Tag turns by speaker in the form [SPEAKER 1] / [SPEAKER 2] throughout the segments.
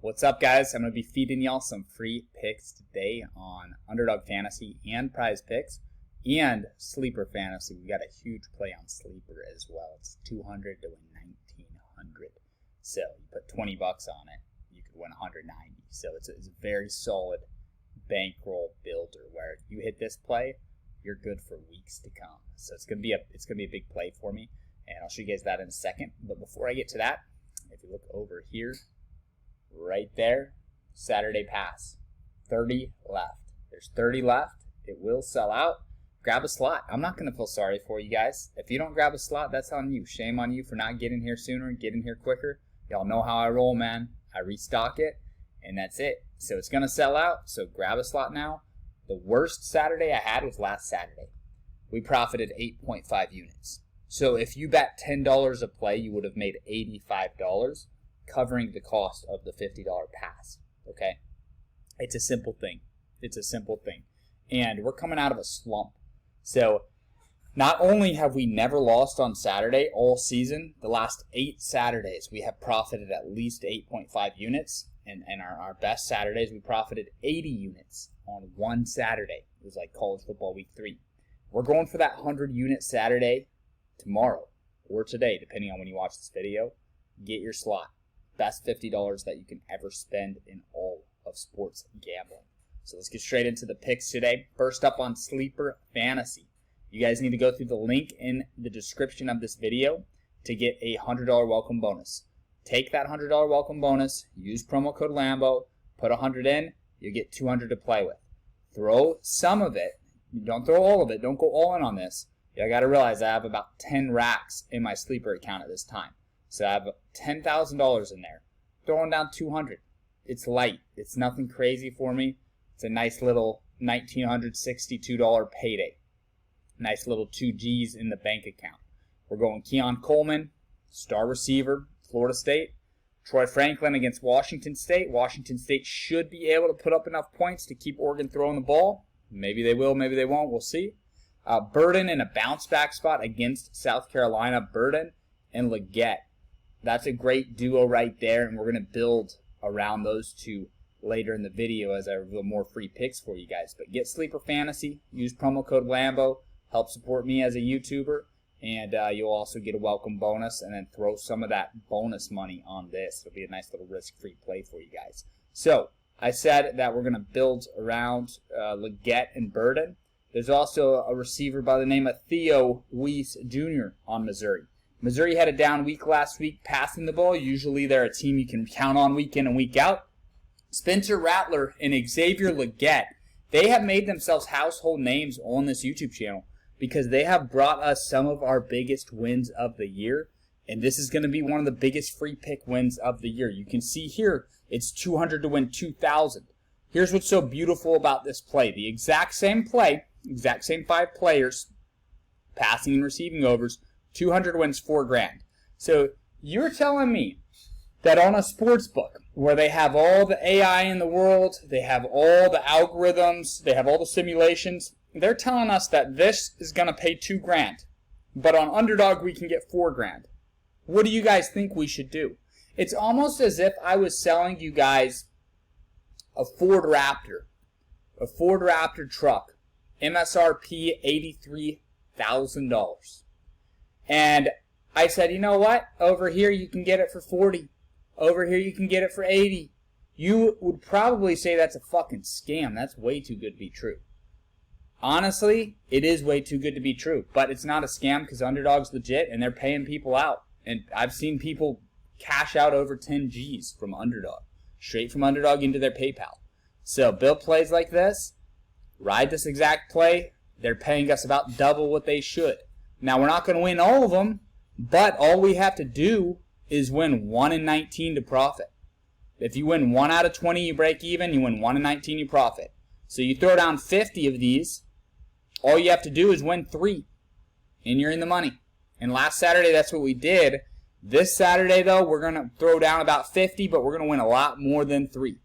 [SPEAKER 1] What's up, guys? I'm going to be feeding y'all some free picks today on Underdog Fantasy and Prize Picks and Sleeper Fantasy. We got a huge play on Sleeper as well. It's 200 to win 1,900. So you put 20 bucks on it, you could win 190. So it's a very solid bankroll builder where if you hit this play, you're good for weeks to come. So it's gonna be a big play for me, and I'll show you guys that in a second. But before I get to that, if you look over here, right there, Saturday pass, 30 left. There's 30 left. It will sell out. Grab a slot. I'm not going to feel sorry for you guys. If you don't grab a slot, that's on you. Shame on you for not getting here sooner, getting here quicker. Y'all know how I roll, man. I restock it, and that's it. So it's going to sell out, so grab a slot now. The worst Saturday I had was last Saturday. We profited 8.5 units. So if you bet $10 a play, you would have made $85. Covering the cost of the $50 pass, okay? It's a simple thing. It's a simple thing. And we're coming out of a slump. So not only have we never lost on Saturday all season, the last 8 Saturdays we have profited at least 8.5 units. And our best Saturdays we profited 80 units on one Saturday. It was like college football week 3. We're going for that 100-unit Saturday tomorrow or today, depending on when you watch this video. Get your slot. Best $50 that you can ever spend in all of sports gambling. So let's get straight into the picks today. First up on Sleeper Fantasy. You guys need to go through the link in the description of this video to get a $100 welcome bonus. Take that $100 welcome bonus, use promo code Lambo, put 100 in, you get 200 to play with. Throw some of it. Don't throw all of it. Don't go all in on this. I got to realize I have about 10 racks in my Sleeper account at this time. So I have $10,000 in there. Throwing down 200. It's light. It's nothing crazy for me. It's a nice little $1,962 payday. Nice little 2 G's in the bank account. We're going Keon Coleman, star receiver, Florida State. Troy Franklin against Washington State. Washington State should be able to put up enough points to keep Oregon throwing the ball. Maybe they will, maybe they won't. We'll see. Burden in a bounce back spot against South Carolina. Burden and Leggett. That's a great duo right there, and we're going to build around those two later in the video as I reveal more free picks for you guys. But get Sleeper Fantasy, use promo code Lambo, help support me as a YouTuber, and you'll also get a welcome bonus, and then throw some of that bonus money on this. It'll be a nice little risk-free play for you guys. So I said that we're going to build around Leggett and Burden. There's also a receiver by the name of Theo Weiss Jr. on Missouri. Missouri had a down week last week passing the ball. Usually they're a team you can count on week in and week out. Spencer Rattler and Xavier Leggett, they have made themselves household names on this YouTube channel because they have brought us some of our biggest wins of the year. And this is going to be one of the biggest free pick wins of the year. You can see here, it's 200 to win 2,000. Here's what's so beautiful about this play. The exact same play, exact same 5 players, passing and receiving overs, 200 wins $4,000. So you're telling me that on a sports book where they have all the AI in the world, they have all the algorithms, they have all the simulations, they're telling us that this is going to pay $2,000, but on Underdog we can get $4,000. What do you guys think we should do? It's almost as if I was selling you guys a Ford Raptor truck, MSRP $83,000. And I said, you know what? Over here you can get it for 40. Over here you can get it for 80. You would probably say that's a fucking scam. That's way too good to be true. Honestly, it is way too good to be true. But it's not a scam because Underdog's legit and they're paying people out. And I've seen people cash out over 10 G's from Underdog. Straight from Underdog into their PayPal. So build plays like this. Ride this exact play. They're paying us about double what they should. Now, we're not going to win all of them, but all we have to do is win 1 in 19 to profit. If you win 1 out of 20, you break even. You win 1 in 19, you profit. So you throw down 50 of these. All you have to do is win 3, and you're in the money. And last Saturday, that's what we did. This Saturday, though, we're going to throw down about 50, but we're going to win a lot more than 3.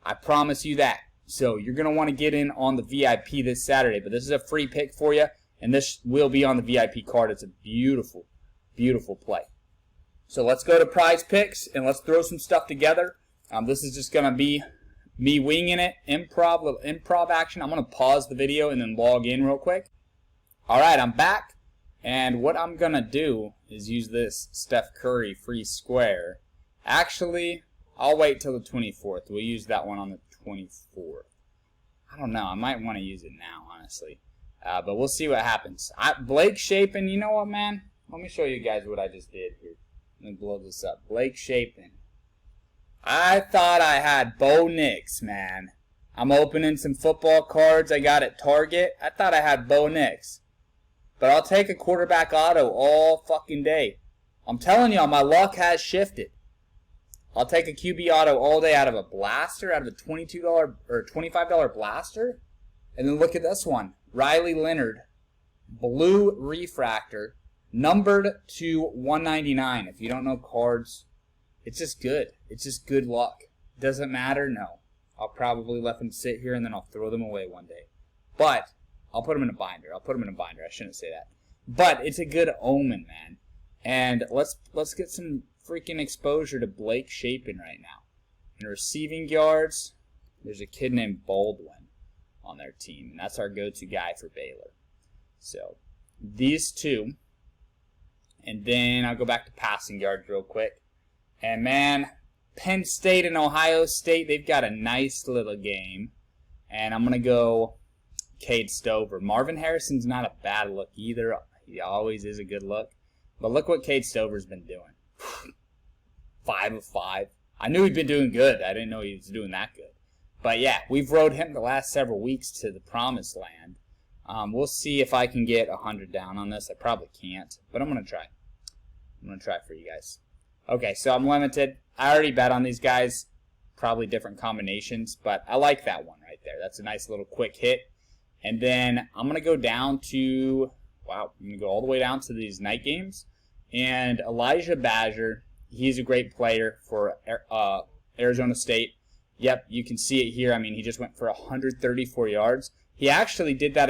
[SPEAKER 1] I promise you that. So you're going to want to get in on the VIP this Saturday. But this is a free pick for you. And this will be on the VIP card. It's a beautiful, beautiful play. So let's go to Prize Picks and let's throw some stuff together. This is just going to be me winging it, improv action. I'm going to pause the video and then log in real quick. All right, I'm back. And what I'm going to do is use this Steph Curry free square. Actually, I'll wait till the 24th. We'll use that one on the 24th. I don't know. I might want to use it now, honestly. But we'll see what happens. Blake Shapen, you know what, man? Let me show you guys what I just did here. Let me blow this up. Blake Shapen. I thought I had Bo Nix, man. I'm opening some football cards I got at Target. I thought I had Bo Nix. But I'll take a quarterback auto all fucking day. I'm telling y'all, my luck has shifted. I'll take a QB auto all day out of a blaster, out of a $22 or $25 blaster. And then look at this one. Riley Leonard, blue refractor, numbered to 199. If you don't know cards, it's just good. It's just good luck. Doesn't matter? No. I'll probably let them sit here and then I'll throw them away one day. But I'll put them in a binder. I shouldn't say that. But it's a good omen, man. And let's get some freaking exposure to Blake Shapen right now. In receiving yards, there's a kid named Baldwin on their team, and that's our go-to guy for Baylor. So these two, and then I'll go back to passing yards real quick. And man, Penn State and Ohio State, they've got a nice little game. And I'm going to go Cade Stover. Marvin Harrison's not a bad look either. He always is a good look. But look what Cade Stover's been doing. 5 of 5. I knew he'd been doing good. I didn't know he was doing that good. But yeah, we've rode him the last several weeks to the promised land. We'll see if I can get 100 down on this. I probably can't, but I'm going to try. I'm going to try for you guys. Okay, so I'm limited. I already bet on these guys. Probably different combinations, but I like that one right there. That's a nice little quick hit. And then I'm going to go down to, wow, I'm going to go all the way down to these night games. And Elijah Badger, he's a great player for Arizona State. Yep, you can see it here. I mean, he just went for 134 yards. He actually did that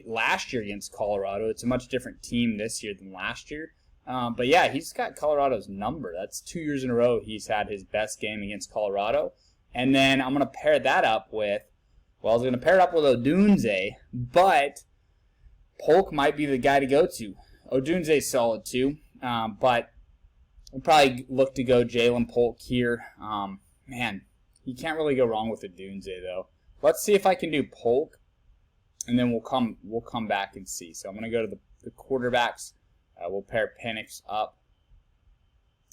[SPEAKER 1] last year against Colorado. It's a much different team this year than last year. But yeah, he's got Colorado's number. That's 2 years in a row he's had his best game against Colorado. And then I'm going to pair that up with, well, I was going to pair it up with Odunze, but Polk might be the guy to go to. Odunze's solid too, but we'll probably look to go Jalen Polk here. Man, you can't really go wrong with Odunze though. Let's see if I can do Polk, and then we'll come back and see. So I'm going to go to the quarterbacks. We'll pair Penix up,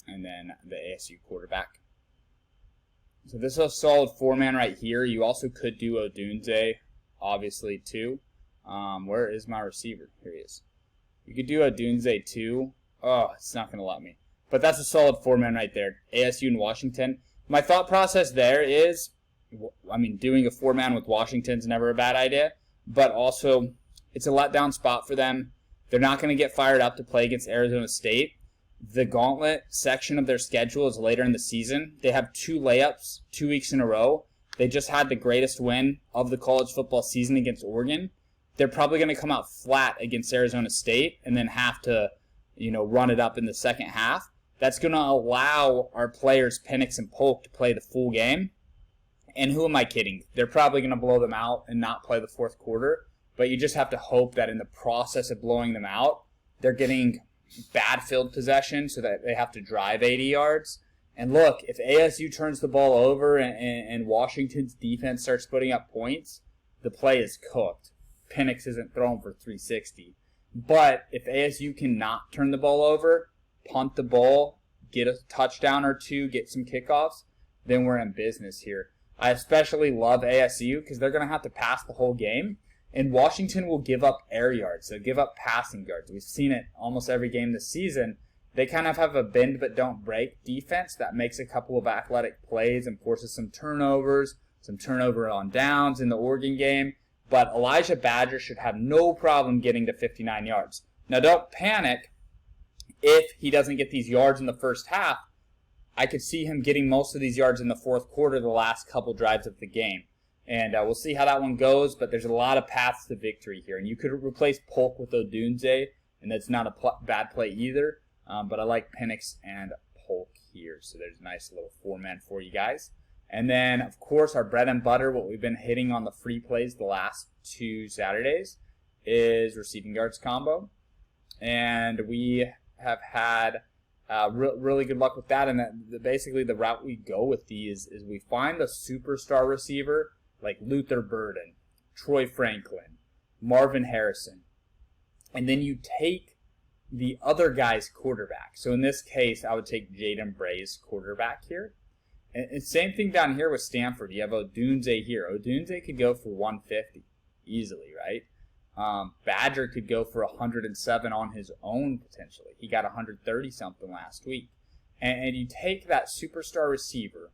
[SPEAKER 1] and then the ASU quarterback. So this is a solid 4-man right here. You also could do Odunze, obviously, too. Where is my receiver? Here he is. You could do Odunze, too. Oh, it's not going to let me. But that's a solid 4-man right there. ASU and Washington. My thought process there is, I mean, doing a 4-man with Washington's never a bad idea. But also, it's a letdown spot for them. They're not going to get fired up to play against Arizona State. The gauntlet section of their schedule is later in the season. They have 2 layups 2 weeks in a row. They just had the greatest win of the college football season against Oregon. They're probably going to come out flat against Arizona State and then have to, run it up in the second half. That's going to allow our players, Penix and Polk, to play the full game. And who am I kidding? They're probably going to blow them out and not play the fourth quarter. But you just have to hope that in the process of blowing them out, they're getting bad field possession so that they have to drive 80 yards. And look, if ASU turns the ball over and Washington's defense starts putting up points, the play is cooked. Penix isn't throwing for 360. But if ASU cannot turn the ball over, punt the ball, get a touchdown or two, get some kickoffs, then we're in business here. I especially love ASU because they're going to have to pass the whole game. And Washington will give up air yards. They'll give up passing yards. We've seen it almost every game this season. They kind of have a bend but don't break defense that makes a couple of athletic plays and forces some turnovers, some turnover on downs in the Oregon game. But Elijah Badger should have no problem getting to 59 yards. Now don't panic if he doesn't get these yards in the first half. I could see him getting most of these yards in the fourth quarter, the last couple drives of the game. And we'll see how that one goes, but there's a lot of paths to victory here. And you could replace Polk with Odunze, and that's not a bad play either. But I like Penix and Polk here. So there's a nice little 4-man for you guys. And then, of course, our bread and butter, what we've been hitting on the free plays the last 2 Saturdays, is receiving yards combo. And we have had really good luck with that. And basically the route we go with these is we find a superstar receiver like Luther Burden, Troy Franklin, Marvin Harrison. And then you take the other guy's quarterback. So in this case, I would take Jaden Bray's quarterback here. And same thing down here with Stanford. You have Odunze here. Odunze could go for 150 easily, right? Badger could go for 107 on his own potentially. He got 130 something last week. And you take that superstar receiver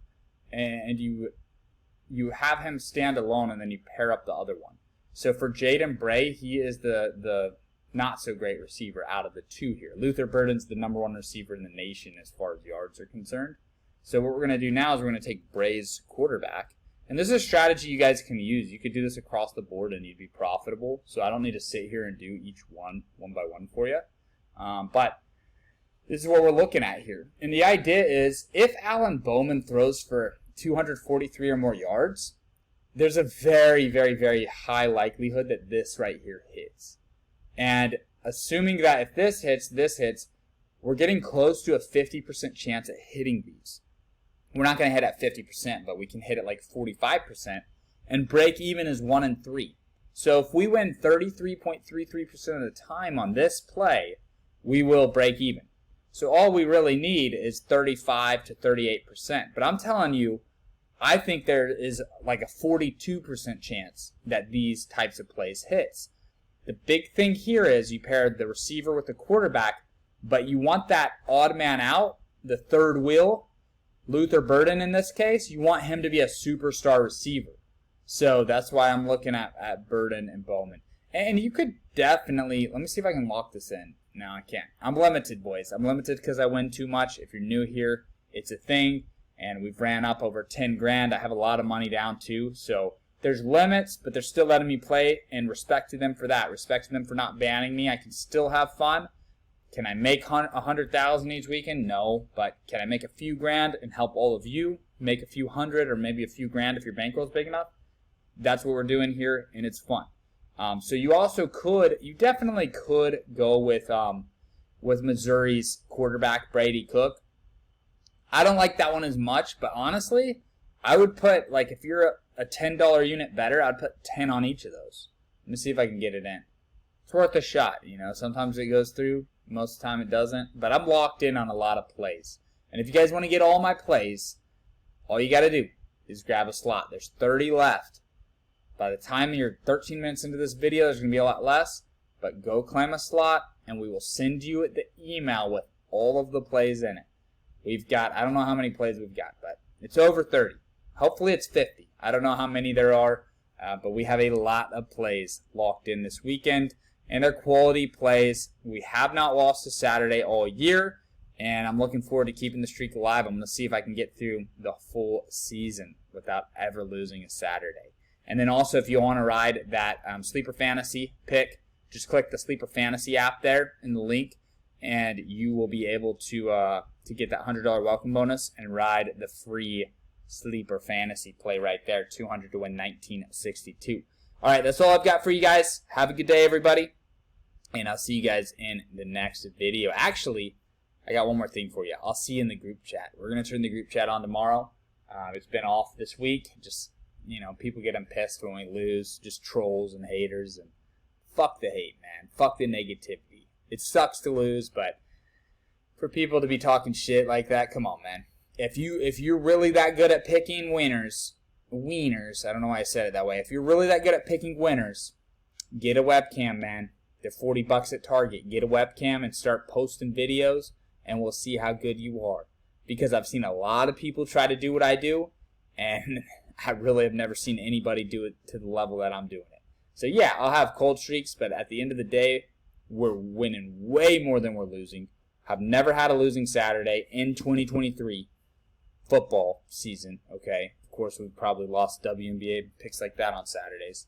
[SPEAKER 1] and you have him stand alone, and then you pair up the other one. So for Jaden Bray, he is the not so great receiver out of the two here. Luther Burden's the #1 receiver in the nation as far as yards are concerned. So what we're going to do now is we're going to take Bray's quarterback. And this is a strategy you guys can use. You could do this across the board and you'd be profitable. So I don't need to sit here and do each one by one for you. But this is what we're looking at here. And the idea is if Alan Bowman throws for 243 or more yards, there's a very, very, very high likelihood that this right here hits. And assuming that if this hits, we're getting close to a 50% chance at hitting these. We're not going to hit at 50%, but we can hit at like 45%. And break even is 1 in 3. So if we win 33.33% of the time on this play, we will break even. So all we really need is 35 to 38%. But I'm telling you, I think there is like a 42% chance that these types of plays hits. The big thing here is you pair the receiver with the quarterback, but you want that odd man out, the third wheel, Luther Burden in this case, you want him to be a superstar receiver. So that's why I'm looking at Burden and Bowman. And you could definitely, let me see if I can lock this in. No, I can't. I'm limited, boys. I'm limited because I win too much. If you're new here, it's a thing. And we've ran up over 10 grand. I have a lot of money down too. So there's limits, but they're still letting me play, and respect to them for that. Respect to them for not banning me. I can still have fun. Can I make 100,000 each weekend? No, but can I make a few grand and help all of you make a few hundred or maybe a few grand if your bankroll is big enough? That's what we're doing here, and it's fun. So you also could, you definitely could go with Missouri's quarterback Brady Cook. I don't like that one as much, but honestly, I would put, like, if you're a $10 unit better, I'd put 10 on each of those. Let me see if I can get it in. It's worth a shot, you know. Sometimes it goes through, most of the time it doesn't, but I'm locked in on a lot of plays. And if you guys want to get all my plays, all you got to do is grab a slot. There's 30 left. By the time you're 13 minutes into this video, there's going to be a lot less, but go claim a slot, and we will send you the email with all of the plays in it. We've got, I don't know how many plays we've got, but it's over 30. Hopefully it's 50. I don't know how many there are, but we have a lot of plays locked in this weekend, and they're quality plays. We have not lost a Saturday all year, and I'm looking forward to keeping the streak alive. I'm going to see if I can get through the full season without ever losing a Saturday. And then also, if you want to ride that Sleeper Fantasy pick, just click the Sleeper Fantasy app there in the link, and you will be able to get that $100 welcome bonus and ride the free Sleeper Fantasy play right there, 200 to win 1962. All right, that's all I've got for you guys. Have a good day, everybody, and I'll see you guys in the next video. Actually, I got one more thing for you. I'll see you in the group chat. We're going to turn the group chat on tomorrow. It's been off this week. Just, you know, people getting pissed when we lose, just trolls and haters, and fuck the hate, man. Fuck the negativity. It sucks to lose, but for people to be talking shit like that, come on, man. If you're really that good at picking wieners, I don't know why I said it that way. If you're really that good at picking winners, get a webcam, man. They're $40 at Target. Get a webcam and start posting videos, and we'll see how good you are. Because I've seen a lot of people try to do what I do, and I really have never seen anybody do it to the level that I'm doing it. So yeah, I'll have cold streaks, but at the end of the day, we're winning way more than we're losing. I've never had a losing Saturday in 2023 football season, okay? Of course, we've probably lost WNBA picks like that on Saturdays.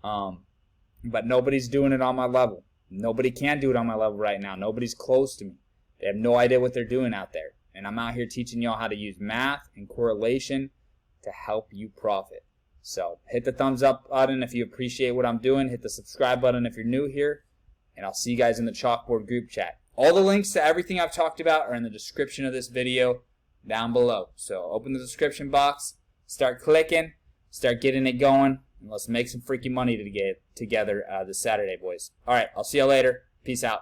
[SPEAKER 1] But nobody's doing it on my level. Nobody can do it on my level right now. Nobody's close to me. They have no idea what they're doing out there. And I'm out here teaching y'all how to use math and correlation to help you profit. So hit the thumbs up button if you appreciate what I'm doing. Hit the subscribe button if you're new here. And I'll see you guys in the chalkboard group chat. All the links to everything I've talked about are in the description of this video down below. So open the description box, start clicking, start getting it going, and let's make some freaking money together this Saturday, boys. All right, I'll see you later. Peace out.